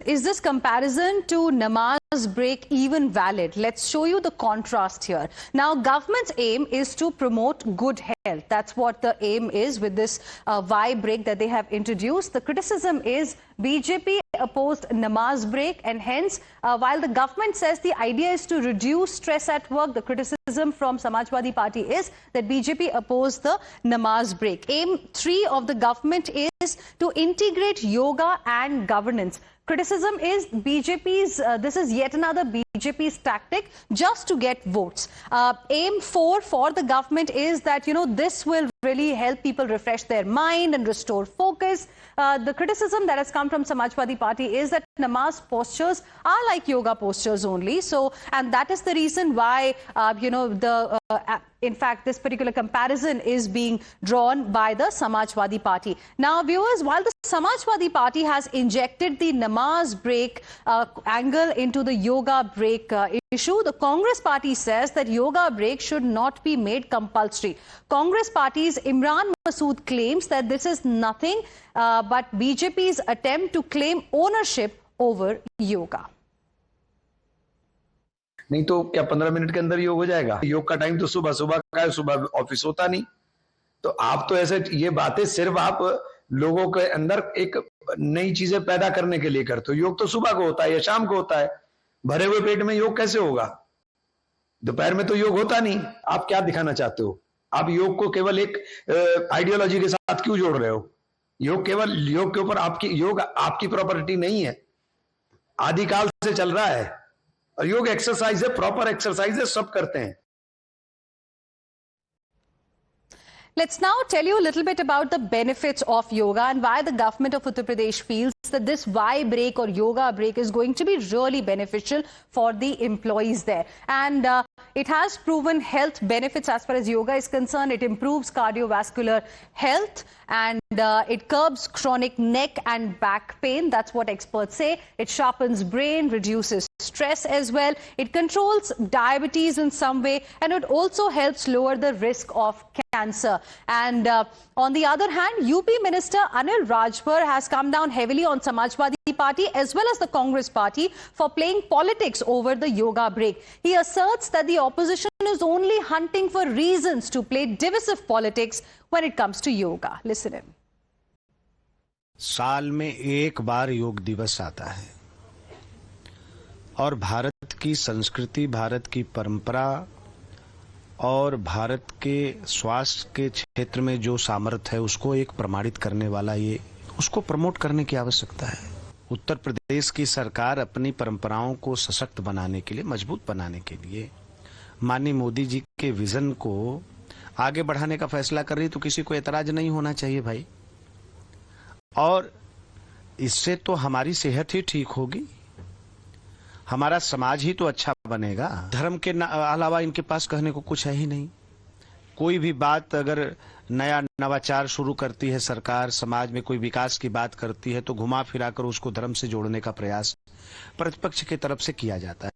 is this comparison to namaz break even valid? Let's show you the contrast here. Now, government's aim is to promote good health. That's what the aim is with this why break that they have introduced. The criticism is BJP opposed namaz break, and hence, while the government says the idea is to reduce stress at work, the criticism from Samajwadi Party is that BJP opposed the namaz break. Aim 3 of the government is to integrate yoga and governance. Criticism is BJP's, this is yet another BJP's tactic just to get votes. Aim 4 for the government is that, this will really help people refresh their mind and restore focus. The criticism that has come from Samajwadi Party is that namaz postures are like yoga postures only. So, and that is the reason why, in fact, this particular comparison is being drawn by the Samajwadi Party. Now, viewers, while the Samajwadi Party has injected the namaz break angle into the yoga break issue, the Congress Party says that yoga break should not be made compulsory. Congress Party's Imran Masood claims that this is nothing but BJP's attempt to claim ownership over yoga. नहीं तो क्या 15 minute के अंदर योग हो जाएगा? योग का टाइम तो सुबह सुबह का है, सुबह ऑफिस होता नहीं। तो आप तो ऐसे ये बातें सिर्फ आप लोगों के अंदर एक नई चीजें पैदा करने के लिए करते हो। योग तो सुबह को होता है या शाम को होता है। भरे हुए पेट में योग कैसे होगा? दोपहर में तो योग होता नहीं। आप क्या दिखाना चाहते हो? आप योग को केवल एक आइडियोलॉजी के साथ क्यों जोड़ रहे हो? योग केवल योग के ऊपर योग आपकी प्रॉपर्टी नहीं है, आदिकाल से चल रहा है। और योग एक्सरसाइज है, प्रॉपर एक्सरसाइज है, सब करते हैं। Let's now tell you a little bit about the benefits of yoga and why the government of Uttar Pradesh feels that this why break or yoga break is going to be really beneficial for the employees there. And it has proven health benefits as far as yoga is concerned. It improves cardiovascular health and it curbs chronic neck and back pain. That's what experts say. It sharpens brain, reduces stress as well. It controls diabetes in some way, and it also helps lower the risk of cancer. And on the other hand, UP Minister Anil Rajbhar has come down heavily on Samajwadi Party as well as the Congress Party for playing politics over the yoga break. He asserts that the opposition is only hunting for reasons to play divisive politics when it comes to yoga. Listen in. साल में एक बार योग दिवस आता है और भारत की संस्कृति, भारत की परंपरा और भारत के स्वास्थ्य के क्षेत्र में जो सामर्थ्य है उसको एक प्रमाणित करने वाला ये उसको प्रमोट करने की आवश्यकता है। उत्तर प्रदेश की सरकार अपनी परंपराओं को सशक्त बनाने के लिए, मजबूत बनाने के लिए माननीय मोदी जी के विजन को आगे बढ़ाने का फैसला कर रही, तो किसी को एतराज नहीं होना चाहिए भाई। और इससे तो हमारी सेहत ही ठीक होगी, हमारा समाज ही तो अच्छा बनेगा। धर्म के अलावा इनके पास कहने को कुछ है ही नहीं। कोई भी बात अगर नया नवाचार शुरू करती है सरकार, समाज में कोई विकास की बात करती है, तो घुमा फिरा कर उसको धर्म से जोड़ने का प्रयास प्रतिपक्ष की तरफ से किया जाता है।